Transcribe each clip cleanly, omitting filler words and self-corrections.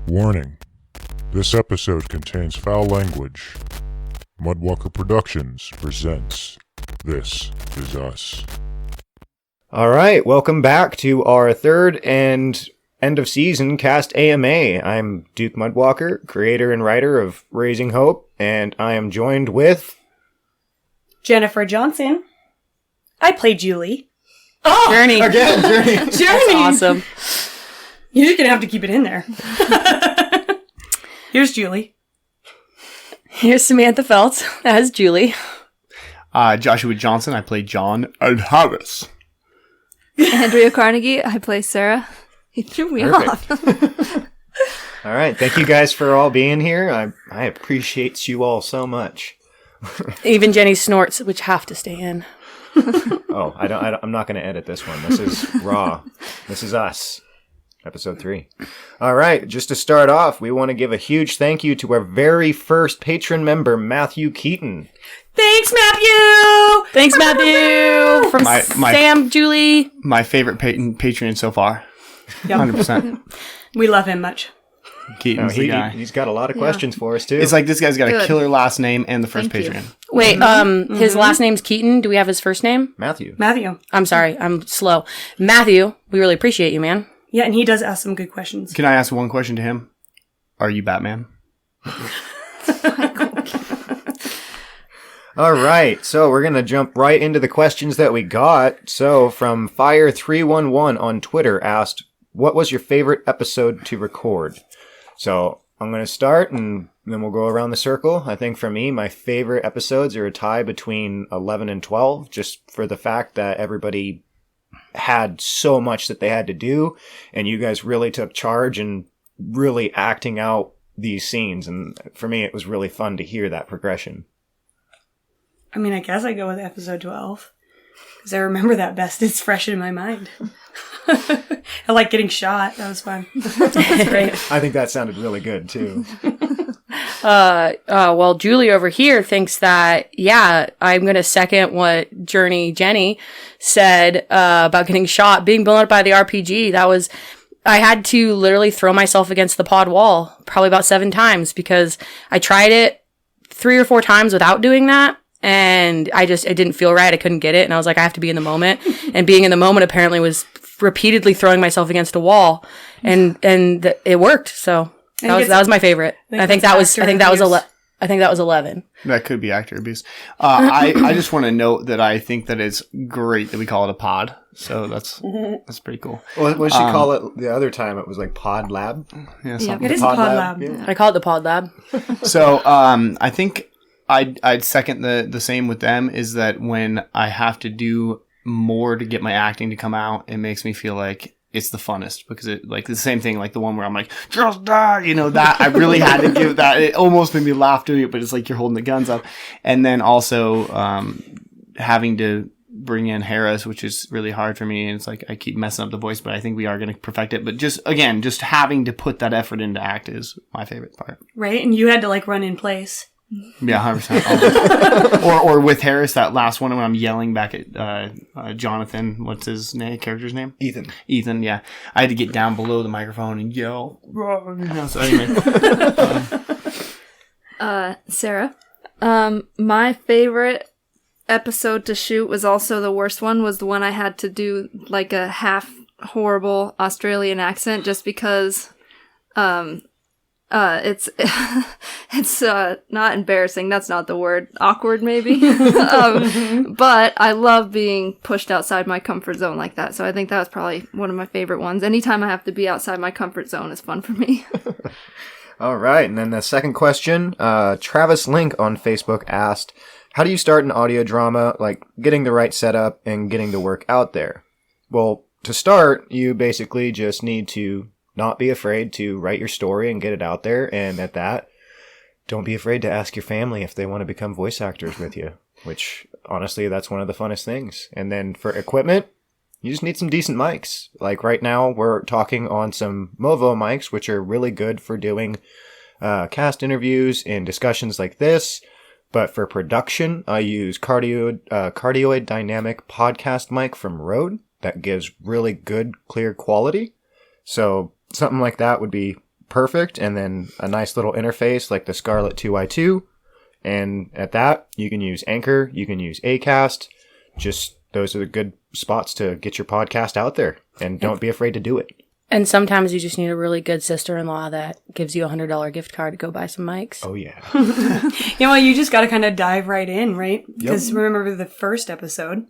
Warning. This episode contains foul language. Mudwalker Productions presents This Is Us. Alright, welcome back to our third and end of season cast AMA. I'm Duke Mudwalker, creator and writer of Raising Hope, and I am joined with... Jennifer Johnson. I play Julie. Oh! Journey! Again, Journey! Journey! That's awesome. You're just gonna have to keep it in there. Here's Julie. Here's Samantha Feltz as Julie. Joshua Johnson, I play John. And Harris. Andrea Carnegie, I play Sarah. He threw me off. Alright, thank you guys for all being here. I appreciate you all so much. Even Jenny's snorts, which have to stay in. Oh, I'm not going to edit this one. This is raw. This is us. Episode 3. All right, just to start off, we want to give a huge thank you to our very first patron member, Matthew Keaton. Thanks, Matthew! Thanks, Matthew! From Sam, Julie. My favorite patron so far. Yep. 100%. We love him much. Keaton's the guy. He's got a lot of questions for us, too. It's like this guy's got Good. a killer last name and the first Thank you. Patreon. Wait, his last name's Keaton. Do we have his first name? Matthew. I'm sorry, I'm slow. Matthew, we really appreciate you, man. Yeah, and he does ask some good questions. Can I ask one question to him? Are you Batman? All right, so we're going to jump right into the questions that we got. So from Fire311 on Twitter asked, what was your favorite episode to record? So I'm going to start and then we'll go around the circle. I think for me, my favorite episodes are a tie between 11 and 12, just for the fact that everybody had so much that they had to do, and you guys really took charge and really acting out these scenes. And for me, it was really fun to hear that progression. I mean, I guess I go with episode 12. Because I remember that best. It's fresh in my mind. I like getting shot. That was fun. That's great. I think that sounded really good, too. Well, Julie over here thinks that, yeah, I'm going to second what Jenny said about getting shot, being blown up by the RPG. I had to literally throw myself against the pod wall probably about 7 times because I tried it 3 or 4 times without doing that. And it didn't feel right. I couldn't get it. And I was like, I have to be in the moment. And being in the moment apparently was repeatedly throwing myself against a wall. And it worked. So that was my favorite. I think that was 11. That could be actor abuse. I just want to note that I think that it's great that we call it a pod. So that's pretty cool. What did she call it the other time? It was like Pod Lab? Yeah, It is a pod lab. Yeah. I call it the pod lab. So I think I'd second the same with them, is that when I have to do more to get my acting to come out, it makes me feel like it's the funnest, because it, like, the same thing, like the one where I'm like, just die, that I really had to give that. It almost made me laugh doing it, but it's like you're holding the guns up. And then also having to bring in Harris, which is really hard for me, and it's like I keep messing up the voice, but I think we are going to perfect it. But just having to put that effort into act is my favorite part. Right? And you had to run in place. Yeah, 100%. or with Harris, that last one when I'm yelling back at Jonathan. What's his character's name? Ethan. Yeah, I had to get down below the microphone and yell. So anyway, Sarah. My favorite episode to shoot was also the worst one. Was the one I had to do like a half horrible Australian accent, just because. It's not embarrassing. That's not the word. Awkward, maybe. But I love being pushed outside my comfort zone like that. So I think that was probably one of my favorite ones. Anytime I have to be outside my comfort zone is fun for me. All right. And then the second question, Travis Link on Facebook asked, how do you start an audio drama, like getting the right setup and getting the work out there? Well, to start, you basically just need to not be afraid to write your story and get it out there. And at that, don't be afraid to ask your family if they want to become voice actors with you, which honestly, that's one of the funnest things. And then for equipment, you just need some decent mics. Like right now, we're talking on some Movo mics, which are really good for doing cast interviews and discussions like this. But for production, I use Cardioid Dynamic podcast mic from Rode that gives really good, clear quality. So something like that would be perfect, and then a nice little interface like the Scarlett 2i2. And at that, you can use Anchor, you can use Acast. Just those are the good spots to get your podcast out there. And don't be afraid to do it. And sometimes you just need a really good sister-in-law that gives you $100 gift card to go buy some mics. Oh, yeah. Yeah, well, you just got to kind of dive right in, right? Because remember the first episode?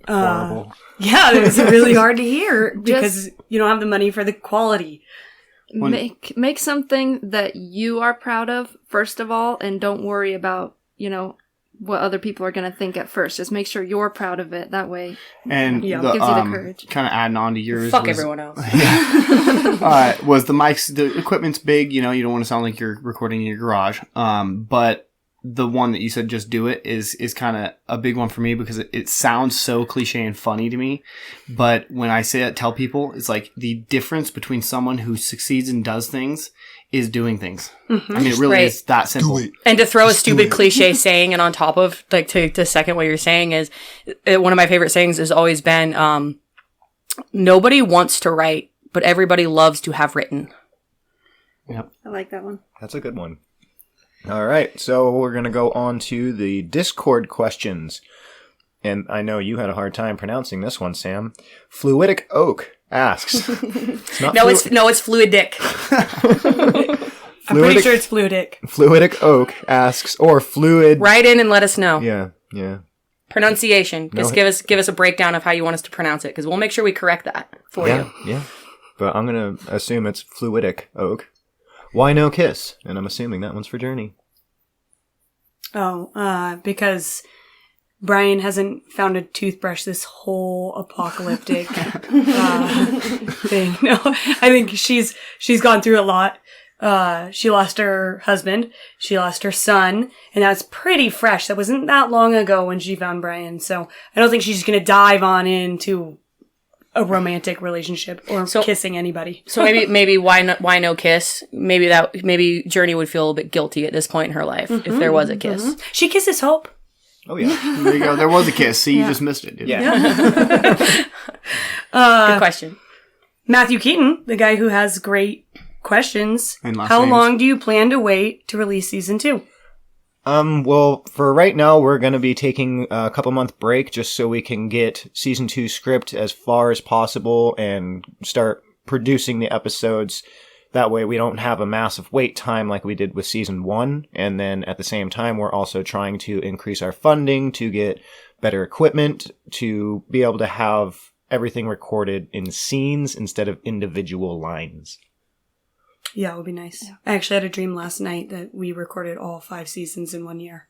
Horrible. Yeah, it was really hard to hear because you don't have the money for the quality. Make something that you are proud of, first of all, and don't worry about, what other people are going to think at first. Just make sure you're proud of it. That way, And gives you the courage. kind of adding on to yours. Fuck was, everyone else. was the mics, the equipment's big, you don't want to sound like you're recording in your garage. But the one that you said, just do it, is kind of a big one for me because it sounds so cliche and funny to me. But when I say that, tell people, it's like the difference between someone who succeeds and does things is doing things. I mean, it really is that simple. And to throw a stupid cliche saying and on top of, like, to second what you're saying is, one of my favorite sayings has always been, nobody wants to write, but everybody loves to have written. Yep. I like that one. That's a good one. All right, so we're going to go on to the Discord questions. And I know you had a hard time pronouncing this one, Sam. Fluidic Oak asks. It's not It's fluid dick. I'm pretty sure it's fluidic. Fluidic Oak asks, or fluid. Write in and let us know. Yeah. Pronunciation. Just give us a breakdown of how you want us to pronounce it, because we'll make sure we correct that for you. Yeah. But I'm going to assume it's Fluidic Oak. Why no kiss? And I'm assuming that one's for Journey. Oh, because Brian hasn't found a toothbrush this whole apocalyptic thing. No, I think she's gone through a lot. She lost her husband, she lost her son, and that's pretty fresh. That wasn't that long ago when she found Brian. So I don't think she's going to dive on into a romantic relationship or kissing anybody. So maybe why no kiss? Maybe Journey would feel a little bit guilty at this point in her life if there was a kiss. She kisses Hope. Oh, yeah. There you go. There was a kiss. See, you just missed it, didn't you? Good question. Matthew Keaton, the guy who has great questions. And last How names. long do you plan to wait to release season 2? Well, for right now, we're going to be taking a couple-month break just so we can get season 2 script as far as possible and start producing the episodes. That way we don't have a massive wait time like we did with season 1. And then at the same time, we're also trying to increase our funding to get better equipment to be able to have everything recorded in scenes instead of individual lines. Yeah, it would be nice. Yeah. I actually had a dream last night that we recorded all 5 seasons in 1 year.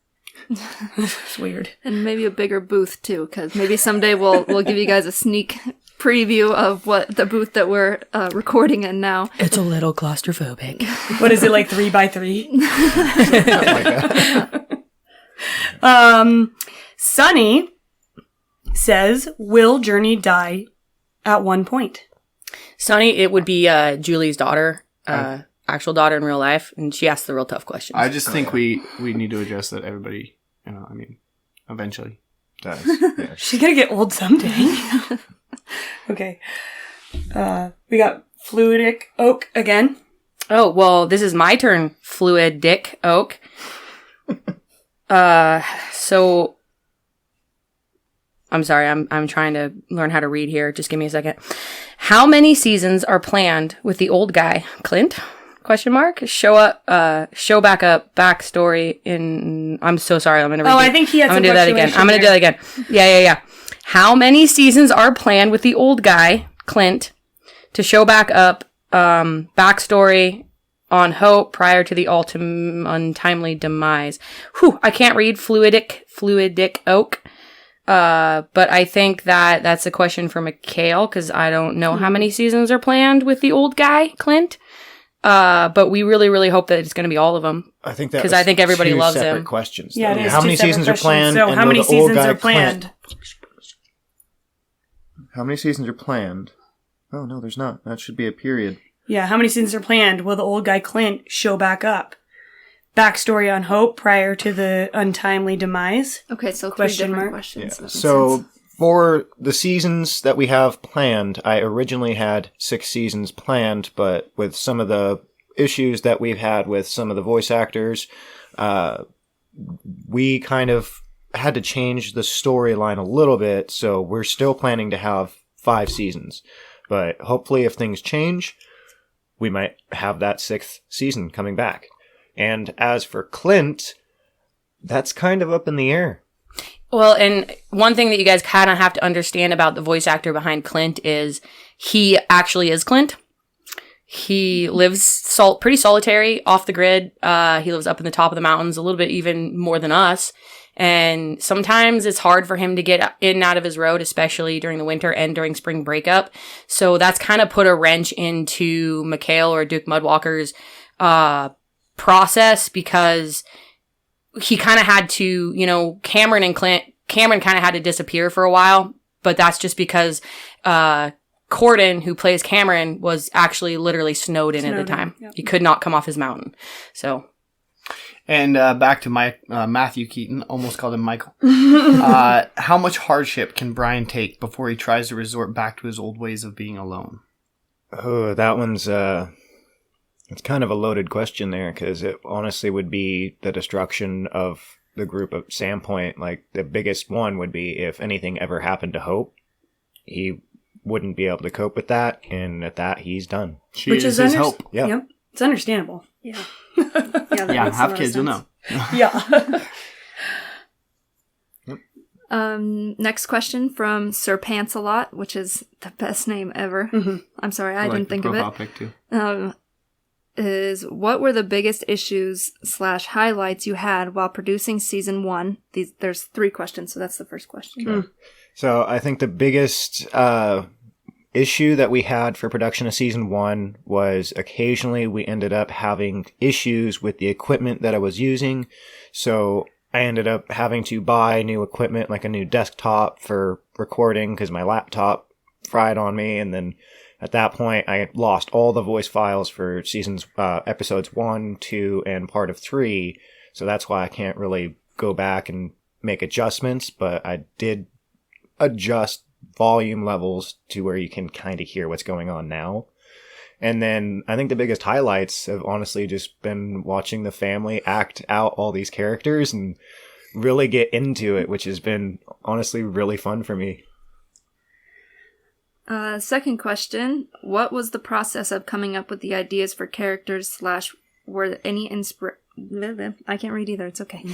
It's weird. And maybe a bigger booth too, because maybe someday we'll give you guys a sneak preview of what the booth that we're recording in now. It's a little claustrophobic. What is it, like 3x3? Sunny says, will Journey die at one point? Sunny, it would be Julie's daughter, actual daughter in real life, and she asks the real tough questions. I just think we need to address that everybody, eventually does. Yeah. She's gonna get old someday. Okay. We got Fluidic Oak again. Oh, well, this is my turn, Fluid Dick Oak. So I'm sorry, I'm trying to learn how to read here. Just give me a second. How many seasons are planned with the old guy, Clint? Question mark. Show back up backstory in. I'm so sorry. I'm gonna. I think he had. I'm gonna do that again. I'm gonna do that again. Yeah. How many seasons are planned with the old guy, Clint, to show back up backstory on Hope prior to the untimely demise? Whew, I can't read fluidic oak. But I think that's a question for Mikhail, because I don't know how many seasons are planned with the old guy, Clint. But we really, really hope that it's going to be all of them. I think that because I think everybody loves separate him. Questions. Yeah, it is how many two seasons are separate planned? questions. So how many seasons are planned? How many seasons are planned? Oh no, there's not. That should be a period. Yeah, how many seasons are planned? Will the old guy Clint show back up? Backstory on Hope prior to the untimely demise. Okay, so Question three different mark? questions. Yeah. That makes So sense. for the seasons that we have planned, I originally had 6 seasons planned, but with some of the issues that we've had with some of the voice actors, we kind of had to change the storyline a little bit, so we're still planning to have 5 seasons. But hopefully if things change, we might have that 6th season coming back. And as for Clint, that's kind of up in the air. Well, and one thing that you guys kind of have to understand about the voice actor behind Clint is he actually is Clint. He lives pretty solitary, off the grid. He lives up in the top of the mountains, a little bit even more than us. And sometimes it's hard for him to get in and out of his road, especially during the winter and during spring breakup. So that's kind of put a wrench into Mikhail or Duke Mudwalker's process, because he kind of had to, Cameron kind of had to disappear for a while, but that's just because Corden, who plays Cameron, was actually literally snowed in at the time. Yep. He could not come off his mountain. So, and back to Matthew Keaton, almost called him Michael. How much hardship can Brian take before he tries to resort back to his old ways of being alone? Oh, that one's it's kind of a loaded question there, because it honestly would be the destruction of the group of Sandpoint. Like, the biggest one would be if anything ever happened to Hope. He wouldn't be able to cope with that, and at that, he's done. Which is his hope. Yeah. Yep. It's understandable. Yeah. Yeah, have kids, you'll know. Yeah. Next question from Sir Pants-a-Lot, which is the best name ever. Mm-hmm. I'm sorry, I like didn't think of profile it. pic too. Is what were the biggest issues / highlights you had while producing season 1? There's 3 questions, so that's the first question. Okay. So I think the biggest issue that we had for production of season 1 was occasionally we ended up having issues with the equipment that I was using. So I ended up having to buy new equipment, like a new desktop for recording, because my laptop fried on me. And then at that point, I lost all the voice files for episodes 1, 2, and part of 3. So that's why I can't really go back and make adjustments, but I did adjust volume levels to where you can kind of hear what's going on now. And then I think the biggest highlights have honestly just been watching the family act out all these characters and really get into it, which has been honestly really fun for me. Second question, what was the process of coming up with the ideas for characters / were any I can't read either, it's okay.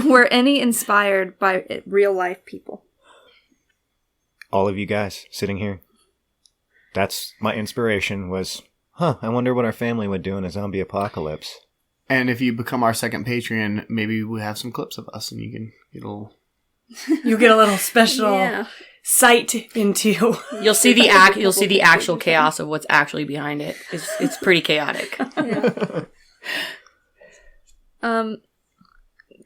Were any inspired by real life people? All of you guys sitting here. That's my inspiration was, I wonder what our family would do in a zombie apocalypse. And if you become our second Patreon, maybe we have some clips of us and you can get a little... You get a little special sight into. You'll see the actual chaos of what's actually behind it. It's pretty chaotic. Yeah.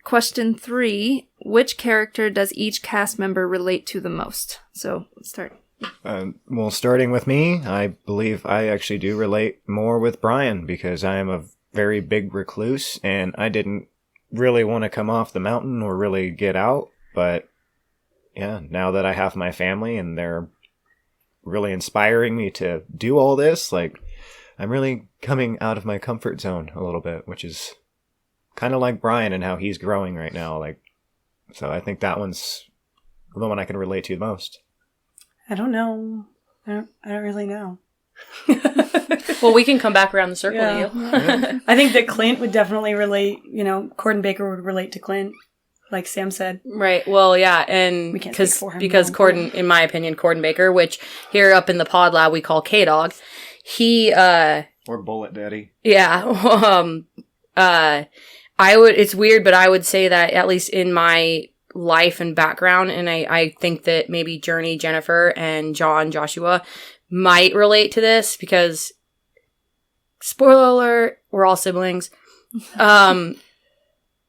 Question 3. Which character does each cast member relate to the most? So, let's start. Well, starting with me, I believe I actually do relate more with Brian, because I am a very big recluse, and I didn't really want to come off the mountain or really get out. But, yeah, now that I have my family and they're really inspiring me to do all this, like, I'm really coming out of my comfort zone a little bit, which is kind of like Brian and how he's growing right now. Like, so I think that one's the one I can relate to the most. I don't know. I don't really know. Well, we can come back around the circle to you. Yeah. I think that Clint would definitely relate, Corden Baker would relate to Clint, like Sam said. Right. Well, yeah, and We can't speak for him, because no. Corden, in my opinion, Corden Baker, which here up in the pod lab we call K-Dog, he Or Bullet Daddy. yeah, it's weird, but I would say that at least in my life and background, and I think that maybe Journey, Jennifer, and Joshua might relate to this, because spoiler alert, we're all siblings.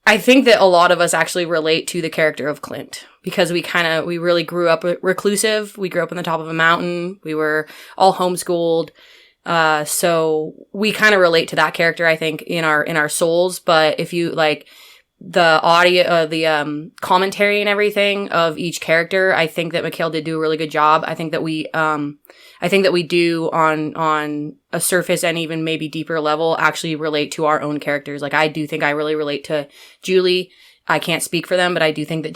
I think that a lot of us actually relate to the character of Clint, because we really grew up reclusive. We grew up on the top of a mountain. We were all homeschooled. So we kind of relate to that character, I think, in our souls. But if you the audio, the commentary and everything of each character, I think that Mikhail did do a really good job. I think that we do on a surface and even maybe deeper level actually relate to our own characters. Like, I do think I really relate to Julie. I can't speak for them, but I do think that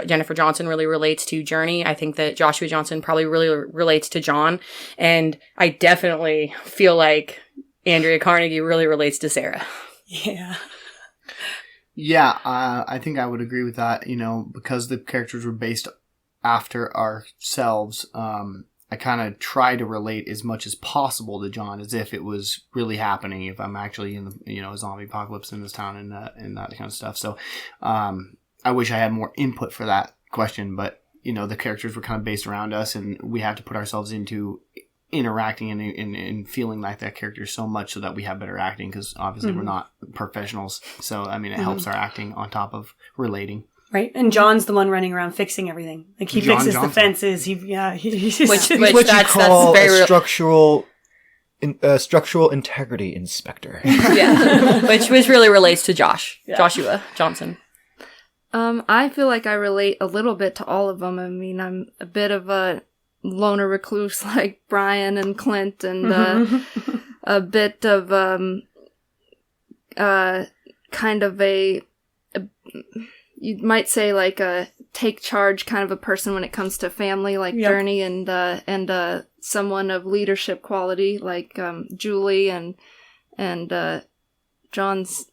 Jennifer Johnson really relates to Journey. I think that Joshua Johnson probably really relates to John. And I definitely feel like Andrea Carnegie really relates to Sarah. Yeah. Yeah, I think I would agree with that. You know, because the characters were based after ourselves, I kind of try to relate as much as possible to John as if it was really happening, if I'm actually in the, zombie apocalypse in this town and that kind of stuff. So I wish I had more input for that question, but, the characters were kind of based around us, and we have to put ourselves into interacting and feeling like that character so much so that we have better acting, because obviously we're not professionals. So, I mean, it helps our acting on top of relating. Right, and John's the one running around fixing everything. Like, he John fixes Johnson. the fences. He's Which what that's you call very a structural integrity inspector. yeah, which really relates to Yeah. Joshua Johnson. I feel like I relate a little bit to all of them. I mean, I'm a bit of a loner recluse like Brian and Clint, and a bit of kind of a you might say like a take charge kind of a person when it comes to family, like Yep. Journey, and someone of leadership quality like Julie, and John's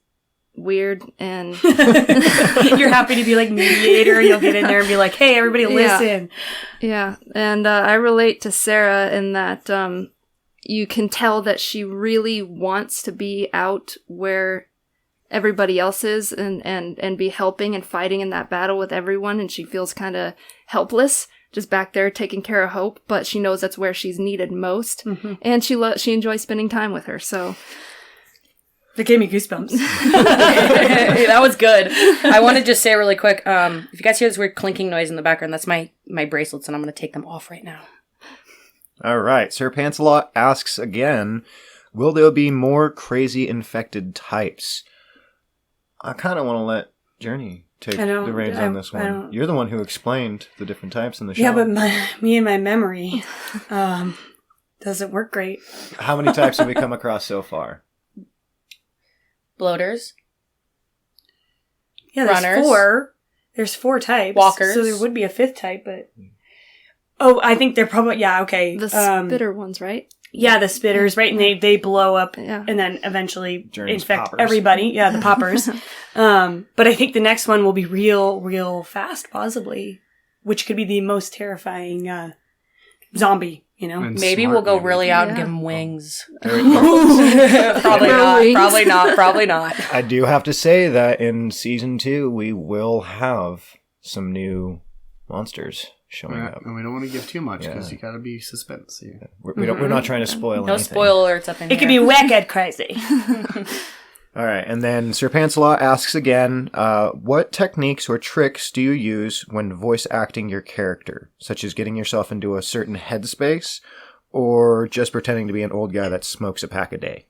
weird, and You're happy to be like mediator. You'll get in there and be like, "Hey, everybody, listen." yeah, and I relate to Sarah in that you can tell that she really wants to be out where everybody else is and be helping and fighting in that battle with everyone, and she feels kind of helpless just back there taking care of Hope, but she knows that's where she's needed most, and she enjoys spending time with her. So That gave me goosebumps. That was good. I want to just say really quick, if you guys hear this weird clinking noise in the background, that's my bracelets, and I'm going to take them off right now. All right, Sir Pancelot asks again, will there be more crazy infected types? I kind of want to let Journey take the reins on this one. You're the one who explained the different types in the show. Yeah, but me and my memory doesn't work great. How many types have we come across so far? Bloaters. Yeah, there's Runners. 4. There's 4 types. Walkers. So there would be a 5th type, but... Oh, I think they're probably... Yeah, okay. the spitter ones, right? Yeah, the spitters, right? And they blow up Yeah. and then eventually Journey's infect poppers. everybody. Yeah, the poppers. But I think the next one will be real fast, possibly. Which could be the most terrifying zombie, And Maybe smart, we'll go maybe. really out and Yeah. give them wings. Probably Probably not. I do have to say that in Season 2, we will have some new monsters showing up. And we don't want to give too much because Yeah. you got to be suspense here. We're not trying to spoil No anything. spoilers up in It here. could be wicked crazy. All right, and then Sir Pancelot asks again, what techniques or tricks do you use when voice acting your character, such as getting yourself into a certain headspace, or just pretending to be an old guy that smokes a pack a day?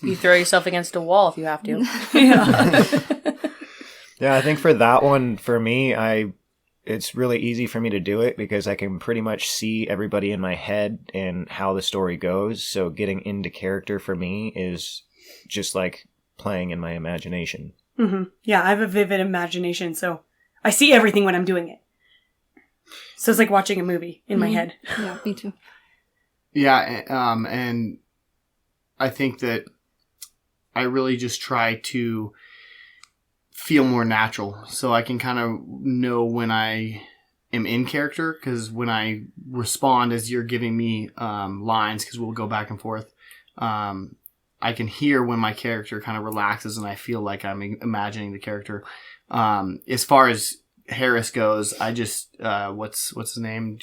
You throw yourself against a wall if you have to. Yeah, I think for that one, for me, it's really easy for me to do it because I can pretty much see everybody in my head and how the story goes. So getting into character for me is just like playing in my imagination. Mm-hmm. Yeah, I have a vivid imagination, so I see everything when I'm doing it. So it's like watching a movie in my head. Yeah, me too. Yeah, and I think that I really just try to feel more natural so I can kind of know when I am in character, because when I respond as you're giving me lines, because we'll go back and forth, I can hear when my character kind of relaxes and I feel like I'm imagining the character. As far as Harris goes, I just what's his name?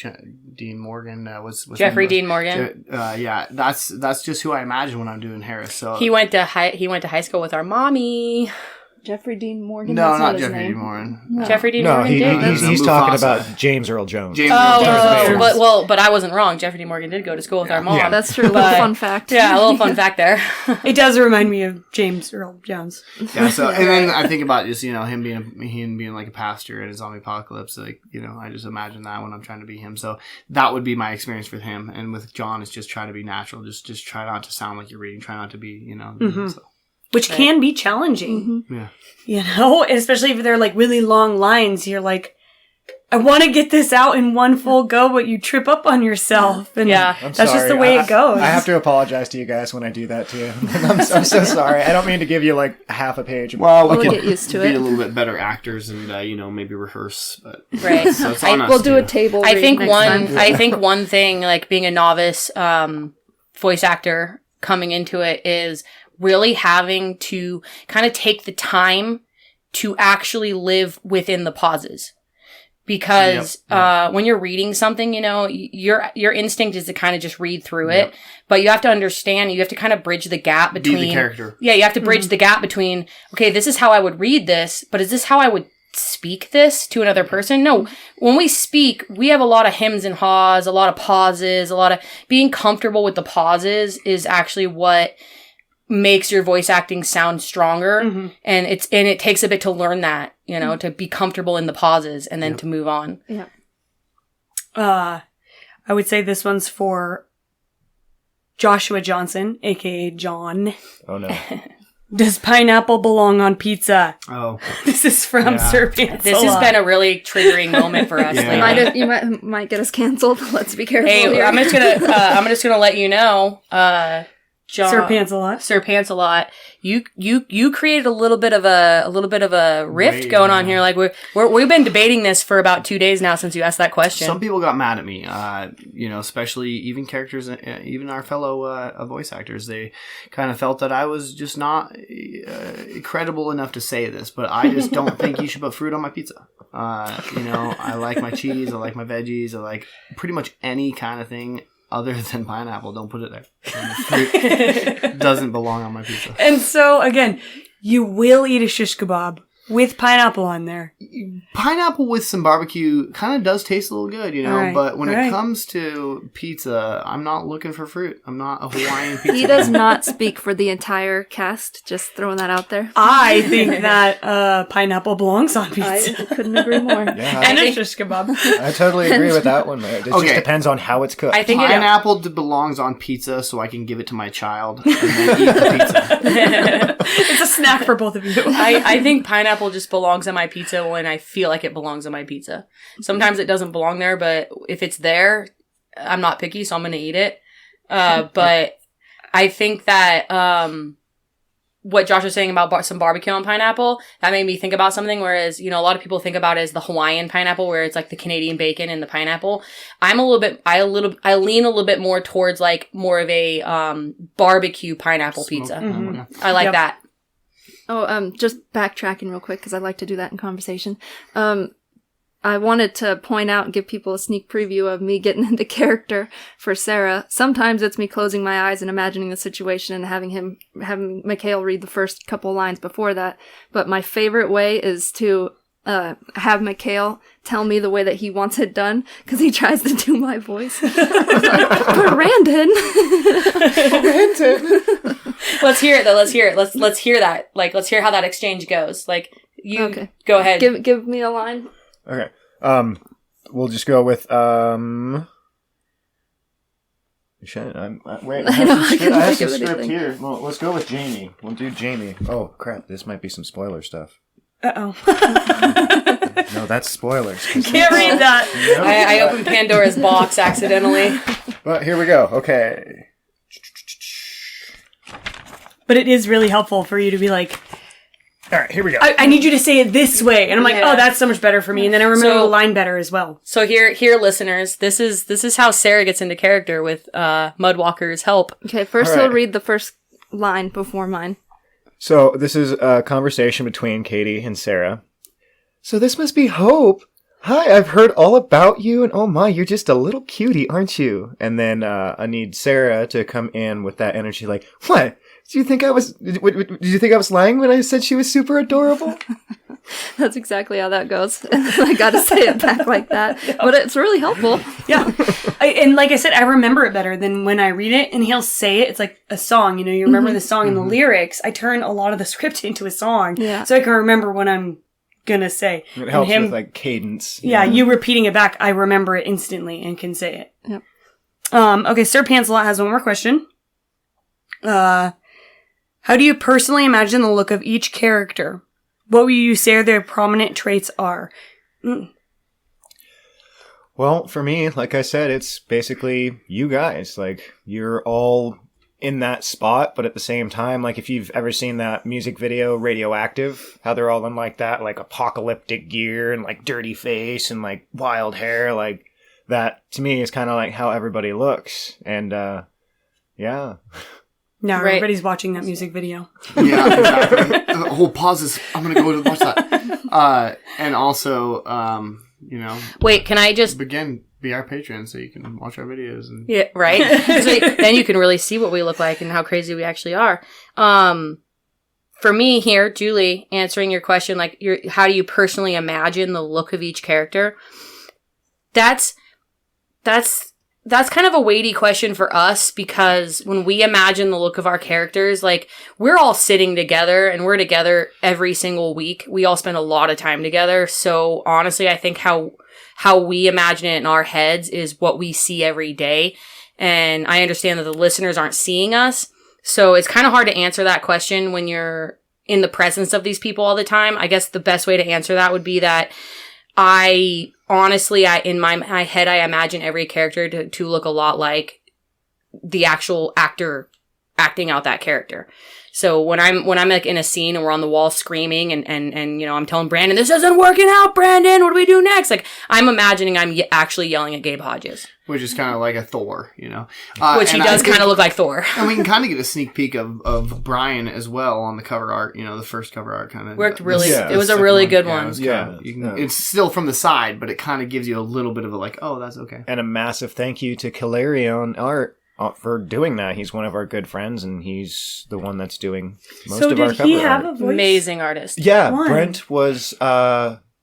Dean Morgan. What's Jeffrey Dean Morgan. Yeah, that's just who I imagine when I'm doing Harris. So He went to high school with our mommy. Jeffrey Dean Morgan. No, That's not his Jeffrey name. Dean Morgan. No. Jeffrey Dean No, Morgan did. he's Mufasa. talking about James Earl Jones. James Oh, Earl Jones. but I wasn't wrong. Jeffrey Dean Morgan did go to school with our mom. Yeah. That's true. A little But- fun fact. Yeah, a little fun fact there. It does remind me of James Earl Jones. Yeah, so and then I think about just him being like a pastor in a zombie apocalypse. Like I just imagine that when I'm trying to be him. So that would be my experience with him. And with John, it's just try to be natural. Just try not to sound like you're reading. Try not to be So, Which can be challenging. yeah. You know, especially if they're like really long lines. You're like, I want to get this out in one full go, but you trip up on yourself. And Yeah. I'm that's just the way it goes. I have to apologize to you guys when I do that too. I'm so sorry. I don't mean to give you like half a page. Well, we We'll could get used to be it. a little bit better actors and maybe rehearse. But Right. so it's on us We'll do a to- table. I read think next one. time. I think one thing, like being a novice voice actor coming into it, is really having to kind of take the time to actually live within the pauses. Because when you're reading something, your instinct is to kind of just read through it, but you have to understand. You have to kind of bridge the gap between be the character. Yeah, you have to bridge the gap between, okay, this is how I would read this, but is this how I would speak this to another person? No. When we speak, we have a lot of hems and haws, a lot of pauses, a lot of being comfortable with the pauses is actually what makes your voice acting sound stronger. Mm-hmm. And it takes a bit to learn that, to be comfortable in the pauses and then to move on. Yeah. I would say this one's for Joshua Johnson, aka John. Oh no. Does pineapple belong on pizza? Oh, This is from Yeah. Sir Pants This has been a really triggering moment for us Yeah. lately. You might get us canceled. Let's be careful. Hey, here. I'm just gonna let you know, John, Sir Pants a lot. Sir Pants a lot. You created a little bit of a rift Right, going on yeah. here. Like we've been debating this for about 2 days now since you asked that question. some people got mad at me. Especially even characters, even our fellow voice actors. They kind of felt that I was just not credible enough to say this. But I just don't think you should put fruit on my pizza. I like my cheese. I like my veggies. I like pretty much any kind of thing other than pineapple. Don't put it there. Fruit doesn't belong on my pizza. And so, again, you will eat a shish kebab with pineapple on there. Pineapple with some barbecue kind of does taste a little good, Right, but when right. it comes to pizza, I'm not looking for fruit. I'm not a Hawaiian pizza. He does not speak for the entire cast. Just throwing that out there. I think that pineapple belongs on pizza. I couldn't agree more. Yeah, And a shish kebab. I totally agree with that one. It just Okay. depends on how it's cooked. I think Pineapple belongs on pizza so I can give it to my child and then eat the pizza. It's a snack for both of you. I think pineapple just belongs on my pizza when I feel like it belongs on my pizza. Sometimes it doesn't belong there, but if it's there, I'm not picky, so I'm going to eat it. But I think that what Josh was saying about some barbecue on pineapple, that made me think about something. Whereas, a lot of people think about it as the Hawaiian pineapple, where it's like the Canadian bacon and the pineapple. I lean a little bit more towards like more of a barbecue pineapple pizza. Mm-hmm. I like Yep. that. Oh, just backtracking real quick because I like to do that in conversation. I wanted to point out and give people a sneak preview of me getting into character for Sarah. Sometimes it's me closing my eyes and imagining the situation and having Mikhail read the first couple lines before that. But my favorite way is to have Mikhail tell me the way that he wants it done because he tries to do my voice. But Brandon. Let's hear it though. Let's hear it. Let's hear that. Like, let's hear how that exchange goes. Like, you Okay. go ahead. Give me a line. Okay. We'll just go with wait, I know, I couldn't I have think of some script anything. here. Well, let's go with Jamie. We'll do Jamie. Oh crap! This might be some spoiler stuff. Uh-oh. No, that's spoilers. Can't read that. I opened Pandora's box accidentally. But here we go. Okay. But it is really helpful for you to be like, All right. Here we go. I need you to say it this way. And I'm like, Yeah. oh, that's so much better for me. And then I remember So- the line better as well. So here, listeners, this is how Sarah gets into character with Mudwalker's help. Okay, first All right. he'll read the first line before mine. So this is a conversation between Katie and Sarah. So this must be Hope. hi, I've heard all about you, and oh my, you're just a little cutie, aren't you? And then I need Sarah to come in with that energy, like, what? Did you think I was? Did you think I was lying when I said she was super adorable? That's exactly how that goes. And then I gotta say it back like that. But it's really helpful. Yeah. And like I said, I remember it better than when I read it and he'll say it. It's like a song, you know, you remember the song and the lyrics. I turn a lot of the script into a song. Yeah. So I can remember what I'm gonna say. It helps And with like cadence. yeah, you repeating it back, I remember it instantly and can say it. Yep. Okay, Sir Pancelot has one more question. How do you personally imagine the look of each character? What would you say their prominent traits are? Well, for me, like I said, it's basically you guys. Like, you're all in that spot, but at the same time, like, if you've ever seen that music video, Radioactive, how they're all in, like, that, like, apocalyptic gear and, like, dirty face and, like, wild hair, like, that, to me, is kind of like how everybody looks. And, yeah. Now Right. everybody's watching that music video. Yeah, exactly. The whole pause is, I'm going to go watch that. And also, you know, Wait, can I just... be our patron so you can watch our videos. And Yeah, right? So then you can really see what we look like and how crazy we actually are. For me here, Julie, answering your question, like, how do you personally imagine the look of each character? That's kind of a weighty question for us, because when we imagine the look of our characters, like, we're all sitting together and we're together every single week. We all spend a lot of time together. So honestly, I think how we imagine it in our heads is what we see every day. And I understand that the listeners aren't seeing us. So it's kind of hard to answer that question when you're in the presence of these people all the time. I guess the best way to answer that would be that honestly, in my head, I imagine every character to look a lot like the actual actor acting out that character. So when I'm like in a scene and we're on the wall screaming and you know, I'm telling Brandon, this isn't working out, Brandon, what do we do next? Like, I'm imagining I'm actually yelling at Gabe Hodges. which is kind of like a Thor, you know. Which he does kind of look like Thor. And we can kind of get a sneak peek of Brian as well on the cover art. You know, the first cover art kind of Worked really, Yeah. it was a really good Yeah, one. it was Yeah. kinda- you can- Yeah. It's still from the side, but it kind of gives you a little bit of a like, oh, that's okay. And a massive thank you to Kalarion Art for doing that. He's one of our good friends, and he's the one that's doing most So of our did cover he have art. a voice? Amazing artist. Yeah, One. Brent was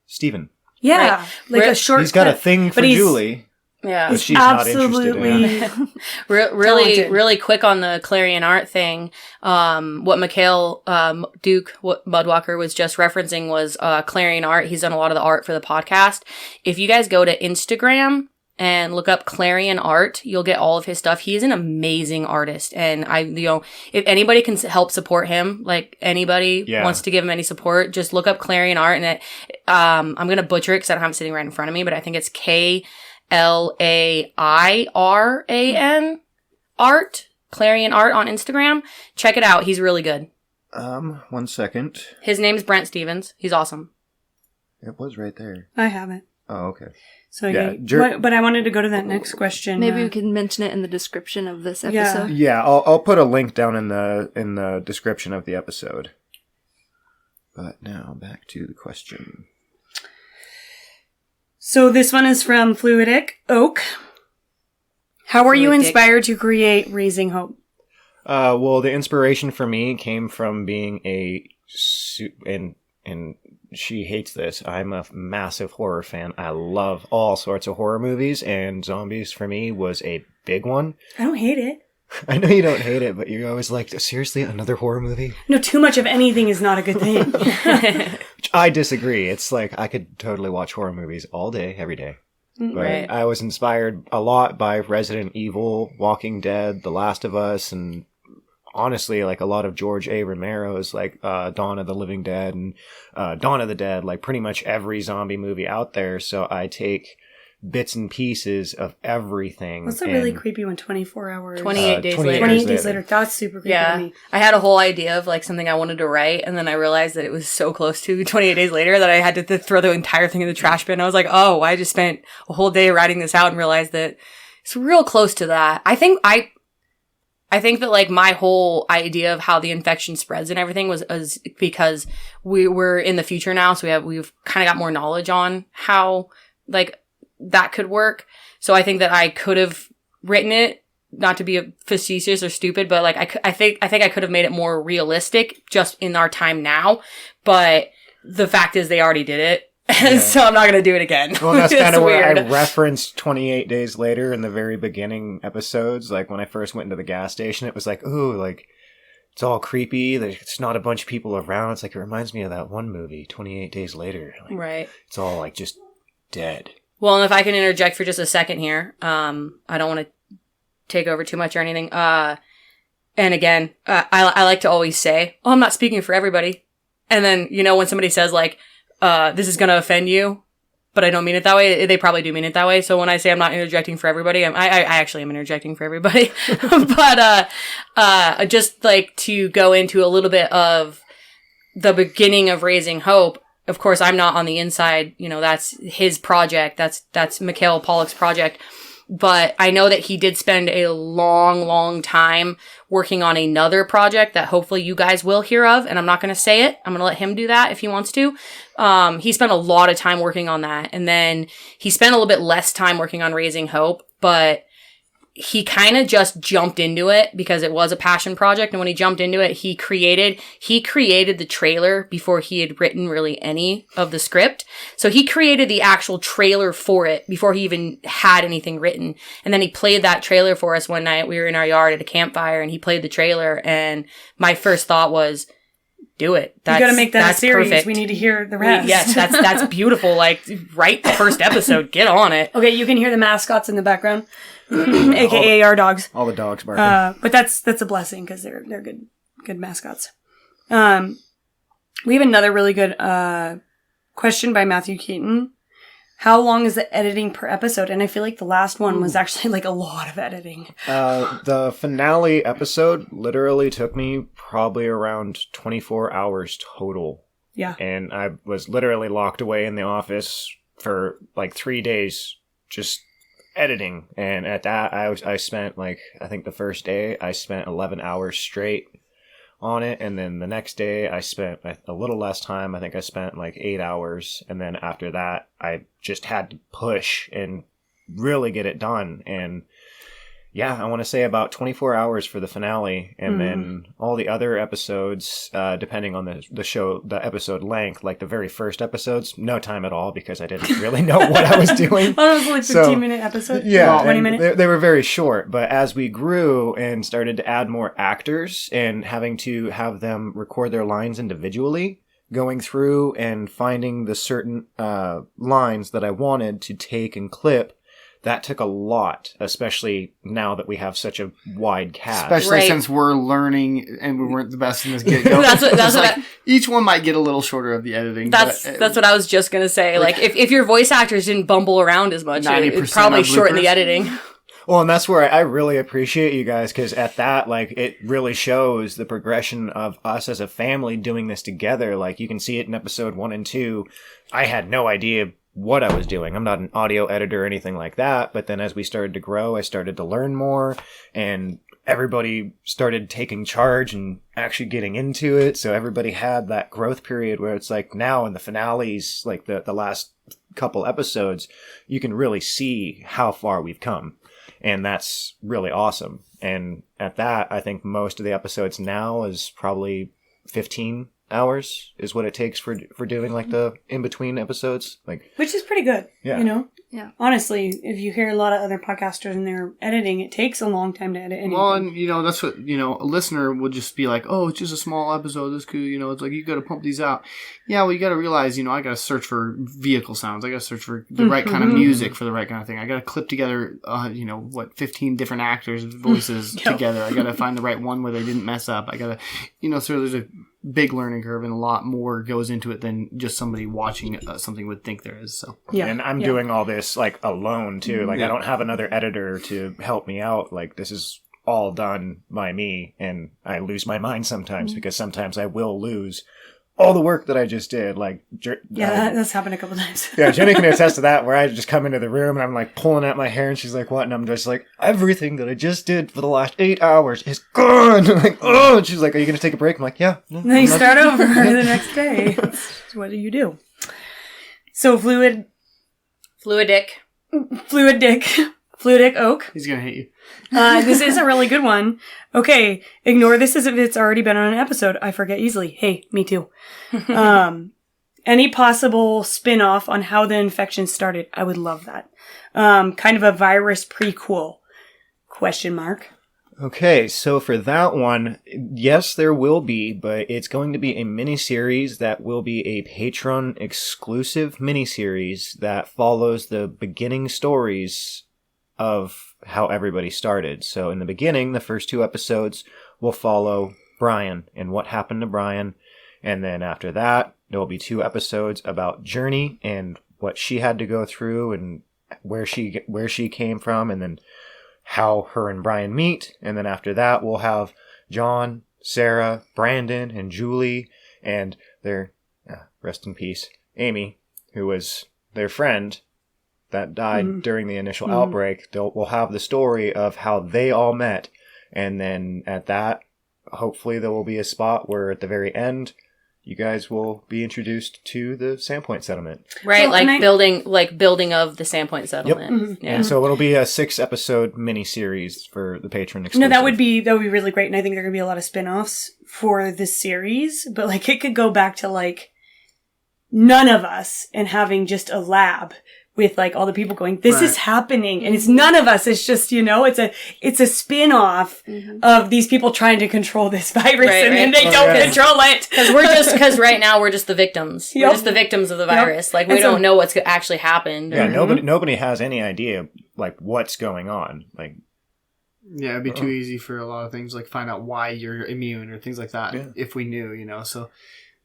Steven. Yeah, Right. like Re- a short. He's got a thing for but he's- Julie, Yeah. but she's not interested in. absolutely. Really, Talented. really quick on the Clarion Art thing. What Mikhail Duke, what Mudwalker was just referencing was Clarion Art. He's done a lot of the art for the podcast. If you guys go to Instagram and look up Clarion Art, you'll get all of his stuff. He is an amazing artist, and if anybody can help support him, like anybody Yeah. wants to give him any support, just look up Clarion Art, and I'm gonna butcher it because I don't have it sitting right in front of me, but I think it's KLAIRAN Art, Clarion Art on Instagram. Check it out. He's really good. 1 second. His name's Brent Stevens. He's awesome. It was right there. I haven't. Oh, okay. So Yeah, but I wanted to go to that next question. Maybe we can mention it in the description of this Yeah. episode. Yeah, I'll put a link down in the description of the episode. But now back to the question. So this one is from Fluidic Oak. How were you Fluidic. inspired to create Raising Hope? Well, the inspiration for me came from being and she hates this. I'm a massive horror fan. I love all sorts of horror movies, and zombies for me was a big one. I don't hate it. I know you don't hate it, but you're always like, seriously, another horror movie? No, too much of anything is not a good thing. Which I disagree. It's like, I could totally watch horror movies all day, every day. But Right. I was inspired a lot by Resident Evil, Walking Dead, The Last of Us, and honestly, like a lot of George A. Romero's, like Dawn of the Living Dead and Dawn of the Dead, like pretty much every zombie movie out there. So I take bits and pieces of everything. That's a really and- creepy one, 24 hours. 28 days 28 later. 28 days later. That's super creepy to Yeah. me. I had a whole idea of like something I wanted to write, and then I realized that it was so close to 28 days later that I had to throw the entire thing in the trash bin. I was like, oh, I just spent a whole day writing this out and realized that it's real close to that. I think that like my whole idea of how the infection spreads and everything was because we're in the future now, so we've kind of got more knowledge on how like that could work. So I think that I could have written it, not to be facetious or stupid, but like I think I could have made it more realistic just in our time now. But the fact is they already did it. Yeah. So I'm not going to do it again. Well, that's It's kind of where weird. I referenced 28 Days Later in the very beginning episodes. Like, when I first went into the gas station, it was like, ooh, like, it's all creepy. There's not a bunch of people around. It's like, it reminds me of that one movie, 28 Days Later. Like, Right. it's all, like, just dead. Well, and if I can interject for just a second here, I don't want to take over too much or anything. And again, I like to always say, oh, I'm not speaking for everybody. And then, you know, when somebody says like, this is going to offend you, but I don't mean it that way, they probably do mean it that way. So when I say I'm not interjecting for everybody, I actually am interjecting for everybody. But, just like to go into a little bit of the beginning of Raising Hope. Of course, I'm not on the inside. You know, that's his project. That's Mikhail Pollock's project. But I know that he did spend a long, long time working on another project that hopefully you guys will hear of. And I'm not going to say it. I'm going to let him do that if he wants to. He spent a lot of time working on that. And then he spent a little bit less time working on Raising Hope, but he kind of just jumped into it because it was a passion project. And when he jumped into it, he created the trailer before he had written really any of the script. So he created the actual trailer for it before he even had anything written. And then he played that trailer for us one night. We were in our yard at a campfire and he played the trailer. And my first thought was, do it. You got to make that a that's series. perfect. We need to hear the rest. Yes, that's beautiful. Like, write the first episode. Get on it. Okay, you can hear the mascots in the background, aka our dogs. All the dogs barking. But that's a blessing because they're good mascots. We have another really good question by Matthew Keaton. How long is the editing per episode? And I feel like the last one was actually like a lot of editing. The finale episode literally took me probably around 24 hours total. Yeah. And I was literally locked away in the office for like 3 days just editing. And at that, I spent like, I think the first day I spent 11 hours straight on it. And then the next day I spent a little less time. I think I spent like 8 hours. And then after that, I just had to push and really get it done. And yeah, I want to say about 24 hours for the finale. And then all the other episodes, depending on the episode length, like the very first episodes, no time at all because I didn't really know what I was doing. Oh, it was like 15-minute episode? Yeah, 20 minutes? They were very short, but as we grew and started to add more actors and having to have them record their lines individually, going through and finding the certain lines that I wanted to take and clip, that took a lot, especially now that we have such a wide cast. Especially Right. since we're learning and we weren't the best in this get-go. That's what Like, each one might get a little shorter of the editing. That's what I was just gonna say. Like, if your voice actors didn't bumble around as much, it'd 90% probably of shorten the bloopers. editing. Well, and that's where I really appreciate you guys, because at that, like, it really shows the progression of us as a family doing this together. Like, you can see it in episode 1 and 2. I had no idea what I was doing. I'm not an audio editor or anything like that. But then as we started to grow, I started to learn more, and everybody started taking charge and actually getting into it. So everybody had that growth period where it's like now in the finales, like the last couple episodes, you can really see how far we've come. And that's really awesome. And at that, I think most of the episodes now is probably 15 hours is what it takes for doing like the in-between episodes. Like, Which is pretty good, Yeah. you know? Yeah. Honestly, if you hear a lot of other podcasters and they're editing, it takes a long time to edit anything. Well, and that's what, a listener would just be like, oh, it's just a small episode. This cool. It's like, you got to pump these out. Yeah, well, you got to realize, I got to search for vehicle sounds. I got to search for the right kind of music for the right kind of thing. I got to clip together, 15 different actors' voices together. I got to find the right one where they didn't mess up. I got to, so there's a big learning curve and a lot more goes into it than just somebody watching something would think there is. So yeah. and I'm doing all this like alone too. Like, I don't have another editor to help me out. Like, this is all done by me, and I lose my mind sometimes because sometimes I will lose all the work that I just did. Like, that's happened a couple times. yeah, Jenny can attest to that, where I just come into the room and I'm like pulling out my hair and she's like, what? And I'm just like, everything that I just did for the last 8 hours is gone. I'm like, oh, and she's like, are you going to take a break? I'm like, yeah. No, And then you I'm not- start over the next day. So what do you do? So, Fluid, Fluid dick. Fluid dick. Fluid dick oak. He's gonna hate you. This is a really good one. Okay, ignore this as if it's already been on an episode. I forget easily. Hey, me too. Any possible spin-off on how the infection started? I would love that. Kind of a virus prequel. Question mark. Okay, so for that one, yes, there will be, but it's going to be a miniseries that will be a Patreon exclusive miniseries that follows the beginning stories of how everybody started. So in the beginning, the first 2 episodes will follow Brian and what happened to Brian. And then after that, there will be 2 episodes about Journey and what she had to go through and where she came from, and then how her and Brian meet. And then after that, we'll have John, Sarah, Brandon, and Julie, and their, rest in peace, Amy, who was their friend that died during the initial outbreak. We'll have the story of how they all met. And then at that, hopefully there will be a spot where at the very end, you guys will be introduced to the Sandpoint settlement. Right, Well, building of the Sandpoint settlement. Yeah. And so it'll be a 6-episode miniseries for the patron exclusive. No, that would be really great. And I think there are going to be a lot of spin-offs for this series. But like it could go back to like none of us and having just a lab with like all the people going, this is happening. And it's none of us. It's just, it's a spin-off of these people trying to control this virus and then they don't control it. Because right now we're just the victims. We're just the victims of the virus. Like we don't know what's actually happened. Yeah, nobody has any idea like what's going on. Like, yeah, it'd be too easy for a lot of things, like find out why you're immune or things like that if we knew, so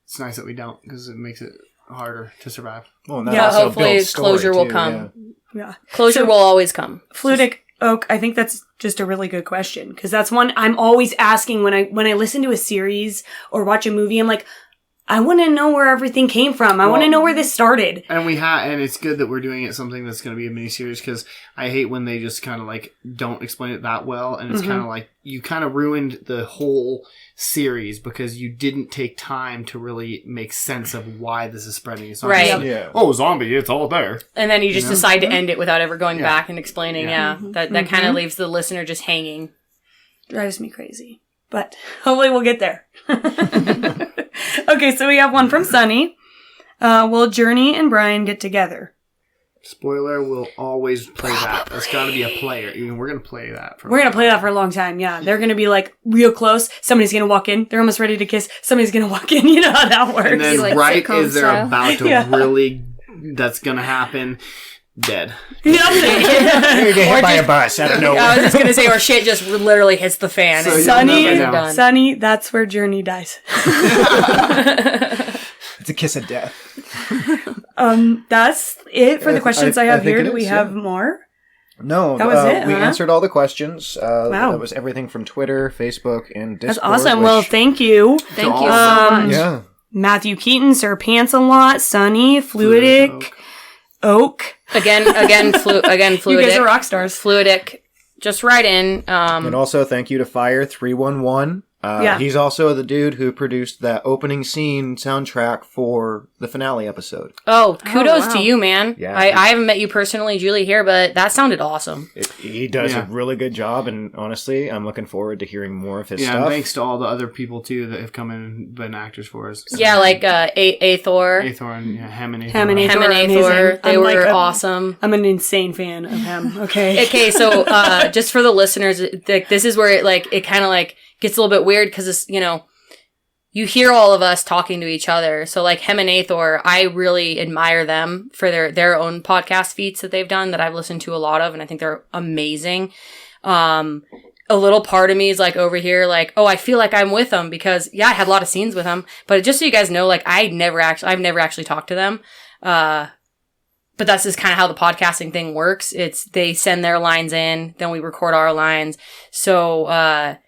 it's nice that we don't, because it makes it harder to survive. Well, and that also hopefully builds story closure will too, come. Yeah. Closure will always come. Fluidic Oak, I think that's just a really good question, because that's one I'm always asking when I listen to a series or watch a movie. I'm like, I want to know where everything came from. I want to know where this started. And and it's good that we're doing it something that's going to be a miniseries, because I hate when they just kind of like don't explain it that well, and it's kind of like you kind of ruined the whole series because you didn't take time to really make sense of why this is spreading. It's not just like, oh, zombie, it's all there. And then you just decide to end it without ever going back and explaining. That kind of leaves the listener just hanging. Drives me crazy. But hopefully we'll get there. Okay, so we have one from Sunny. Will Journey and Brian get together? Spoiler, we'll always play that. That's got to be a player. We're going to play that. We're going to play that for a long time, yeah. They're going to be like real close. Somebody's going to walk in. They're almost ready to kiss. Somebody's going to walk in. You know how that works. And then like right sitcom as they're style. about to really, that's going to happen, dead. You're gonna get hit by a bus out of nowhere. I was just going to say, or shit just literally hits the fan. So and Sunny, you'll never know. Sunny, that's where Journey dies. It's a kiss of death. That's it for the questions I have think here. it Do we is, have more? No, That was it, we huh? answered all the questions. Wow. That was everything from Twitter, Facebook, and Discord. That's awesome. which- Well, thank you. Thank you so much. yeah. Matthew Keaton, Sir Pants a Lot, Sunny, Fluidic, Oak. Again, Fluidic. You guys are rock stars. Fluidic. Just write in. And also thank you to Fire311. Yeah. He's also the dude who produced that opening scene soundtrack for the finale episode. Oh, kudos wow. to you, man. Yeah. I haven't met you personally, Julie, here, but that sounded awesome. He does a really good job, and honestly, I'm looking forward to hearing more of his Yeah, stuff. and thanks to all the other people, too, that have come in and been actors for us. Yeah, like Aethor. Aethor and Hem and Aethor. Hem and Aethor. Hem and are Aethor. amazing. They I'm were like awesome. I'm an insane fan of him. Okay. Okay, so just for the listeners, this is where it kind of gets a little bit weird because you hear all of us talking to each other. So like Hem and Aethor, I really admire them for their own podcast feats that they've done that I've listened to a lot of, and I think they're amazing. A little part of me is over here, oh, I feel like I'm with them because I had a lot of scenes with them, but just so you guys know, I've never actually talked to them. But that's just kind of how the podcasting thing works. They send their lines in, then we record our lines. So,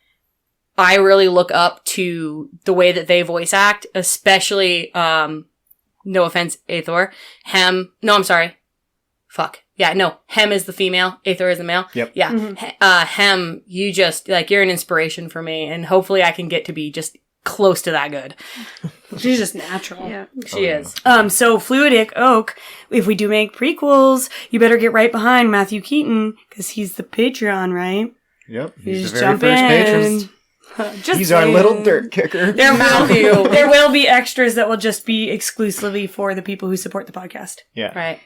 I really look up to the way that they voice act, especially, no offense, Aethor. Hem is the female, Aethor is the male. Yep. Yeah. Hem, you just, you're an inspiration for me, and hopefully I can get to be just close to that good. She's just natural. Yeah. She is. So Fluidic Oak, if we do make prequels, you better get right behind Matthew Keaton, because he's the Patreon, right? Yep. You He's just the very jump first in. patron. Just He's our saying. little dirt kicker. Matthew. There will be extras that will just be exclusively for the people who support the podcast. Yeah. Right.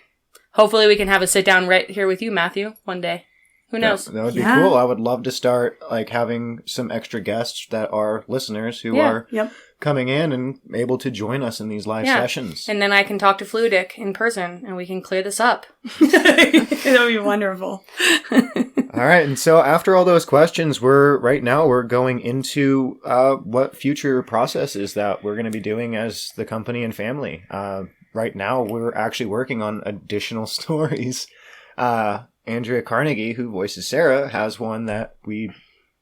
Hopefully we can have a sit down right here with you, Matthew, one day. Who knows? That would be Yeah. cool. I would love to start like having some extra guests that are listeners who are Yep. coming in and able to join us in these live Yeah. sessions. And then I can talk to Fluidic in person and we can clear this up. That would be wonderful. All right, and so after all those questions, we're going into what future processes that we're going to be doing as the company and family. Right now, we're actually working on additional stories. Andrea Carnegie, who voices Sarah, has one that we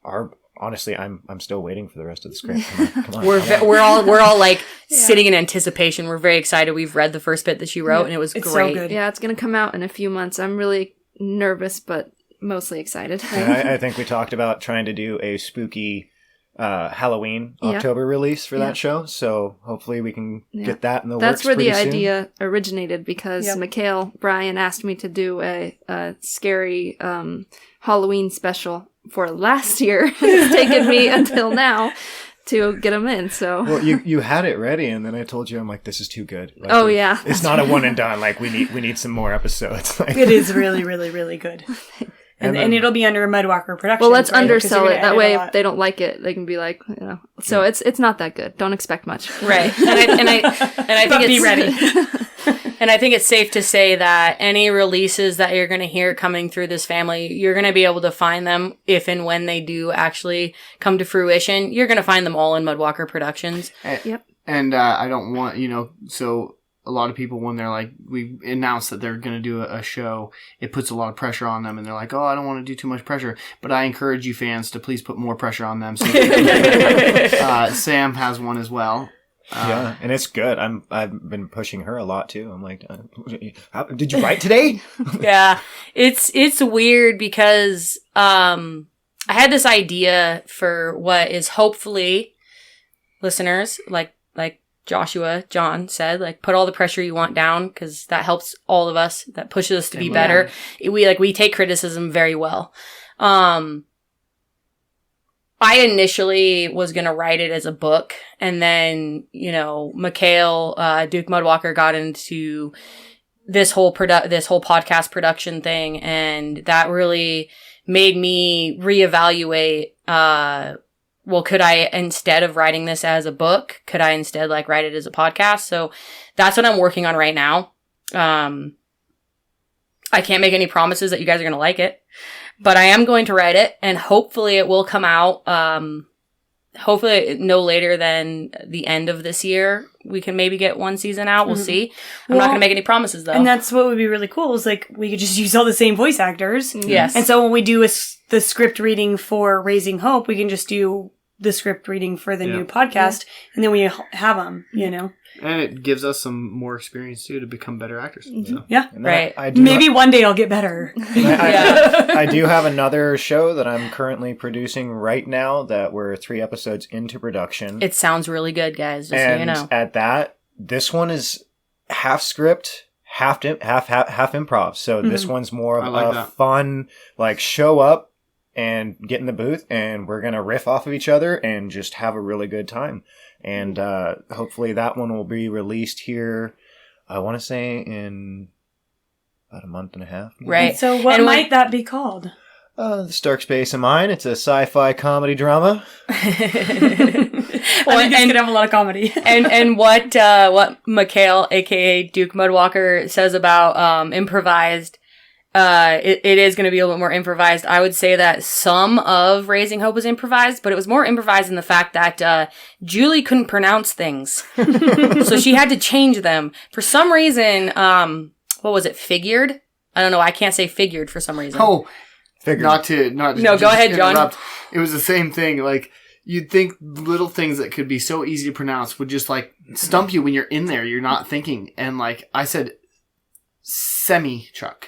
are honestly. I'm still waiting for the rest of the script. Come on. We're all like sitting in anticipation. We're very excited. We've read the first bit that she wrote and it was It's so great. good. Yeah, it's gonna come out in a few months. I'm really nervous, but mostly excited. And I think we talked about trying to do a spooky Halloween Yeah. October release for Yeah. that show. So hopefully we can Yeah. get that in the That's works where the pretty soon. idea originated because Yep. Mikhail Bryan asked me to do a scary Halloween special for last year. It's taken me until now to get them in. So Well, you had it ready, and then I told you, I'm like, this is too good. Like, Oh, yeah. it's not a one and done. Like we need some more episodes. Like, It is really, really, really good. And And then- it'll be under Mudwalker Productions. well, let's right? 'Cause you're undersell gonna it. That edit way, a if lot. they don't like it, they can be like, So it's not that good. Don't expect much. Right. And I think But it's be ready. And I think it's safe to say that any releases that you're going to hear coming through this family, you're going to be able to find them if and when they do actually come to fruition. You're going to find them all in Mudwalker Productions. Yep. And I don't want, so a lot of people, when they're like, we announce that they're going to do a show, it puts a lot of pressure on them. And they're like, oh, I don't want to do too much pressure. But I encourage you fans to please put more pressure on them. So Sam has one as well. yeah, and it's good. I've been pushing her a lot too. I'm like, did you write today? Yeah. It's weird because, I had this idea for what is hopefully listeners, like John said, like put all the pressure you want down because that helps all of us. That pushes us to be better. We take criticism very well. I initially was going to write it as a book and then, Mikhail, Duke Mudwalker got into this whole podcast production thing. And that really made me reevaluate, could I, instead of writing this as a book, could I instead write it as a podcast? So that's what I'm working on right now. I can't make any promises that you guys are going to like it, but I am going to write it and hopefully it will come out. Hopefully no later than the end of this year. We can maybe get one season out. We'll see. I'm not going to make any promises though. And that's what would be really cool is we could just use all the same voice actors. Yes. And so when we do the script reading for Raising Hope, we can just do the script reading for the new podcast and then we have them, And it gives us some more experience too to become better actors. So. Yeah. And then Right. I do Maybe one day I'll get better. I do have another show that I'm currently producing right now that we're 3 episodes into production. It sounds really good, guys, just so you And know. at that, this one is half script, half improv. So this one's more I of like a that. fun, show up and get in the booth and we're going to riff off of each other and just have a really good time. And hopefully that one will be released here, I want to say in about a month and a half. maybe. Right. So what And might that be called? The Stark Space of Mine. It's a sci-fi comedy drama. I think it's going to have a lot of comedy. and what Mikhail, aka Duke Mudwalker, says about improvised, it is going to be a little bit more improvised. I would say that some of Raising Hope was improvised, but it was more improvised in the fact that Julie couldn't pronounce things, so she had to change them for some reason. What was it? Figured? I don't know. I can't say figured for some reason. Oh, Figured. not to No, just go ahead, John. interrupt. It was the same thing. You'd think little things that could be so easy to pronounce would just stump you when you're in there. You're not thinking. And I said, semi truck.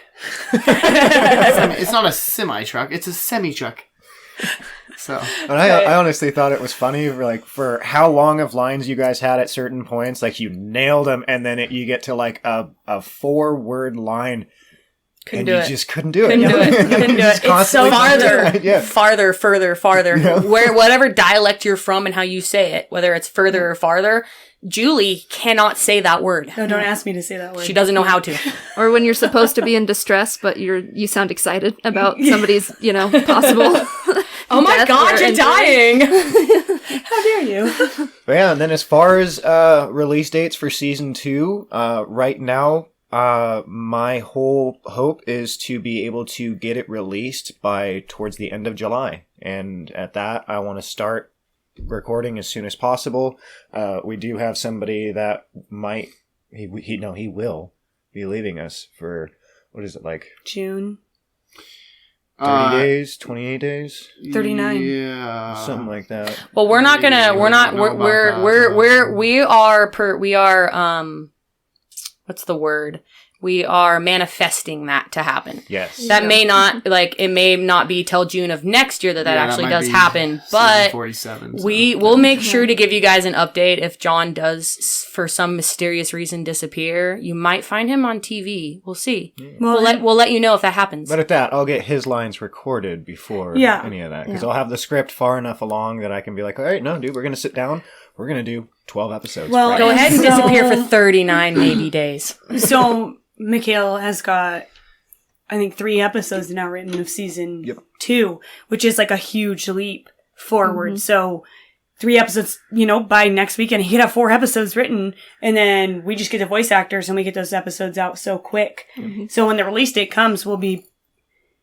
It's not a semi truck. It's a semi truck. So And I honestly thought it was funny, like, for how long of lines you guys had at certain points. Like, you nailed them, and then you get to, like, a 4-word line, Couldn't and do you it. just couldn't do it. Couldn't do it. Couldn't do Just it. It's so constantly- farther, Yeah. farther. Where whatever dialect you're from and how you say it, whether it's further or farther, Julie cannot say that word. No, don't ask me to say that word. She doesn't know how to. Or when you're supposed to be in distress, but you sound excited about somebody's, possible. Oh my death God, or you're injury. dying. How dare you? But yeah, and then as far as release dates for season 2, right now, my whole hope is to be able to get it released by towards the end of July. And at that, I want to start recording as soon as possible. We do have somebody that might, he will be leaving us for, what is it, like June. 30 days, 28 days, 39. Yeah. something like that. Well, we're not gonna. We're not. We are. What's the word? We are manifesting that to happen. Yes. That may not, it may not be till June of next year that actually might does be happen, season but 47. So. we will make sure to give you guys an update if John does, for some mysterious reason, disappear. You might find him on TV. We'll see. Well, We'll let you know if that happens. But at that, I'll get his lines recorded before Yeah. any of that. Because I'll have the script far enough along that I can be like, all right, no, dude, we're going to sit down. We're going to do 12 episodes. Well, right Go now." ahead and So- disappear for 39 maybe days. So Mikhail has got, I think, 3 episodes now written of season 2, which is like a huge leap forward. So 3 episodes, by next weekend, he could have 4 episodes written, and then we just get the voice actors and we get those episodes out so quick. So when the release date comes, we'll be,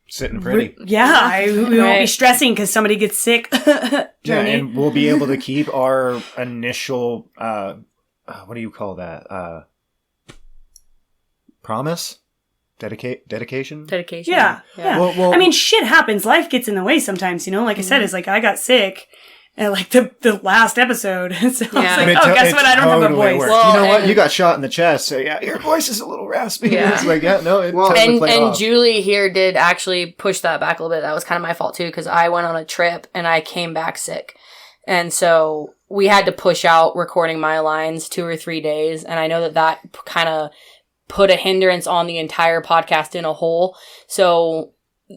Sitting pretty. we won't be Right. stressing because somebody gets sick. Yeah, Journey. and we'll be able to keep our initial, what do you call that? Promise? Dedication? Dedication. Yeah. Well, I mean, shit happens. Life gets in the way sometimes, Like I said, it's like I got sick at like the last episode. So I was Yeah. like, it oh, guess it what? I don't have a totally voice. worked. Well, you know what? and- You got shot in the chest, so yeah, your voice is a little raspy. Yeah. It's like, yeah, no, it Well, totally And played off. Julie here did actually push that back a little bit. That was kind of my fault too, because I went on a trip and I came back sick. And so we had to push out recording my lines 2 or 3 days. And I know that kind of put a hindrance on the entire podcast in a whole. So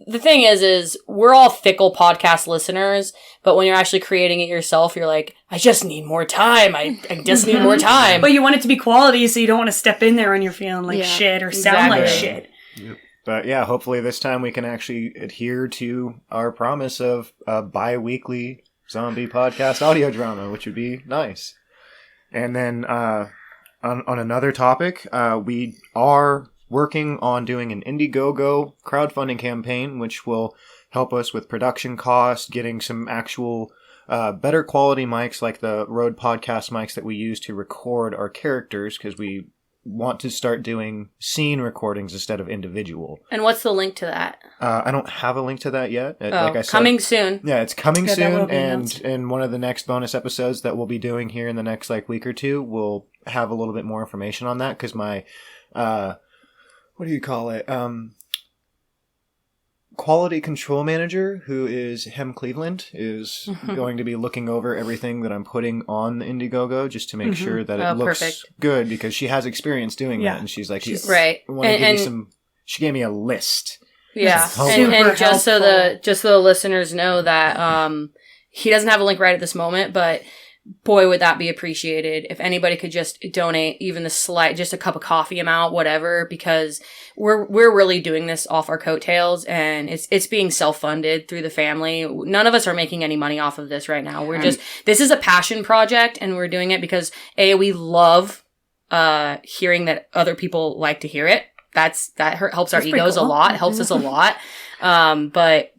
the thing is we're all fickle podcast listeners, but when you're actually creating it yourself, you're like, I just need more time. I just need more time. But you want it to be quality, so you don't want to step in there when you're feeling like Yeah, shit or sound like exactly. shit. But yeah, hopefully this time we can actually adhere to our promise of a bi-weekly zombie podcast audio drama, which would be nice. And then on another topic, we are working on doing an Indiegogo crowdfunding campaign, which will help us with production costs, getting some actual better quality mics like the Rode podcast mics that we use to record our characters, because we want to start doing scene recordings instead of individual. And what's the link to that? I don't have a link to that yet. Like I said, Coming soon. yeah, it's coming Yeah, that will soon, be and announced. in one of the next bonus episodes that we'll be doing here in the next week or two, we'll have a little bit more information on that, because my what do you call it? Quality control manager, who is Hem Cleveland, is going to be looking over everything that I'm putting on the Indiegogo just to make sure that it Oh, looks perfect. good, because she has experience doing Yeah. that, and she's like, Right. I want to give And- you some. She gave me a list. Yeah, Super and just so helpful. the listeners know that he doesn't have a link right at this moment, but boy, would that be appreciated if anybody could just donate even just a cup of coffee amount, whatever, because we're really doing this off our coattails, and it's being self-funded through the family. None of us are making any money off of this right now. This is a passion project, and we're doing it because we love hearing that other people like to hear it. That helps our That's pretty egos a cool. lot, helps us a lot. But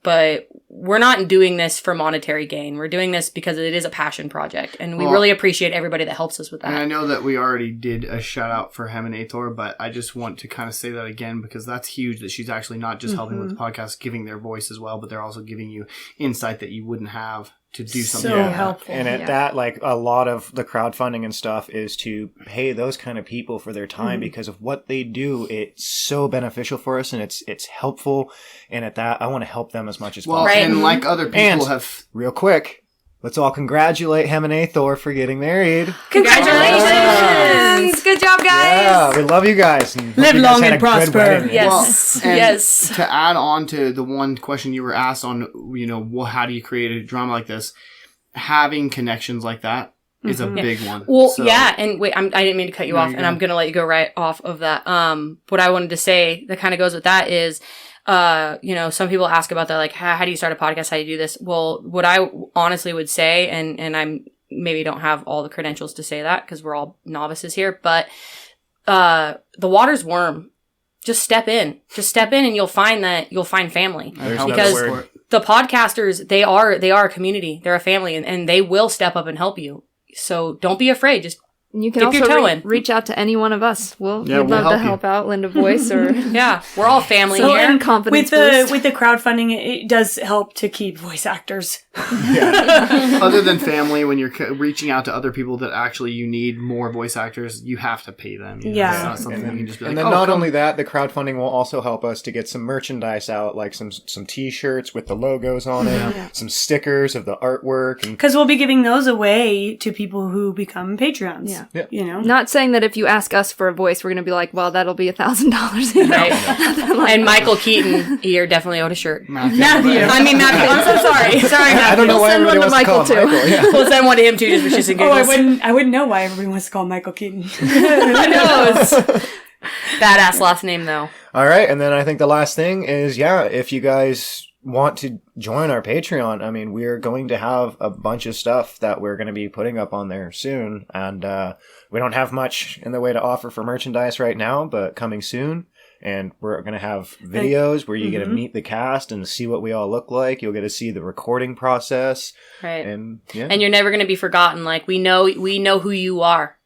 we're not doing this for monetary gain. We're doing this because it is a passion project, and we really appreciate everybody that helps us with And I that. know that we already did a shout out for Hem and Athor, but I just want to kind of say that again, because that's huge that she's actually not just helping with the podcast, giving their voice as well, but they're also giving you insight that you wouldn't have to do something. So like that. helpful. And at that, like a lot of the crowdfunding and stuff is to pay those kind of people for their time because of what they do. It's so beneficial for us and it's helpful. And at that, I want to help them as much as Well, possible. and like other people And- have. Real quick, let's all congratulate Hem and Thor for getting married. Congratulations! Good job, guys. Yeah, we love you guys. And hope Live you guys long had and a good prosper. wedding. Yes. And Yes. To add on to the one question you were asked on, how do you create a drama like this? Having connections like that is a big one. Well, So- yeah, and wait, I didn't mean to cut you No, off, you're and I'm good. gonna let you go right off of that. What I wanted to say that kind of goes with that is, some people ask about that, like, how do you start a podcast? How do you do this? Well, what I honestly would say, and I'm maybe don't have all the credentials to say that because we're all novices here, but the water's warm. Just step in, and you'll find family. I'd help Because- support. The podcasters, they are a community. They're a family, and they will step up and help you. So don't be afraid. Just And you can Dip your also toe in. reach out to any one of us. We'd we'll love help to you. help out, lend a voice or yeah, we're all family So, here. and confidence with the crowdfunding, it does help to keep voice actors. Other than family, when you're reaching out to other people that actually you need more voice actors, you have to pay them. Yeah. It's not something you can just be like, And then oh, not come- only that, the crowdfunding will also help us to get some merchandise out, like some T-shirts with the logos on it, some stickers of the artwork, and Because we'll be giving those away to people who become Patreons. Yeah. Yeah. You know? Not saying that if you ask us for a voice, we're going to be like, well, that'll be $1,000. Right. And Michael Keaton, you're definitely owed a shirt. Matthew. I mean, Matthew. I'm so sorry. Sorry, Matthew. I don't know why send one everybody to wants to call Michael, him too. Michael. Yeah. We'll send one to him too, just for shits and Oh, giggles. I wouldn't know why everybody wants to call him Michael Keaton. Who knows? Badass last name though. All right, and then I think the last thing is, if you guys want to join our Patreon, I mean, we're going to have a bunch of stuff that we're going to be putting up on there soon, and we don't have much in the way to offer for merchandise right now, but coming soon. And we're going to have videos where you get to meet the cast and see what we all look like. You'll get to see the recording process. Right. And And you're never going to be forgotten. Like we know who you are.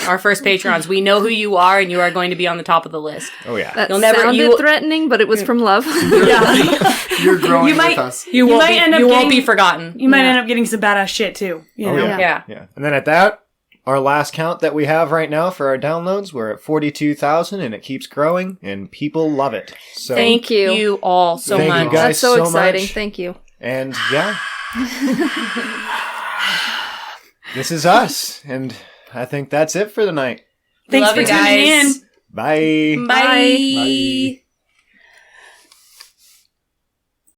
Our first patrons, we know who you are, and you are going to be on the top of the list. oh yeah. That You'll never- sounded you- threatening, but it was from love. Yeah. You're growing You might- with us. You won't might end up won't be getting- forgotten. You might Yeah. end up getting some badass shit too. You know? yeah. Yeah. Yeah. And then at that, our last count that we have right now for our downloads, we're at 42,000 and it keeps growing and people love it. So, Thank you. you all so Thank you much. guys That's so so exciting. much. Thank you. and yeah. This is us. And I think that's it for the night. Thanks Love for you tuning in. guys. Bye. Bye. Bye.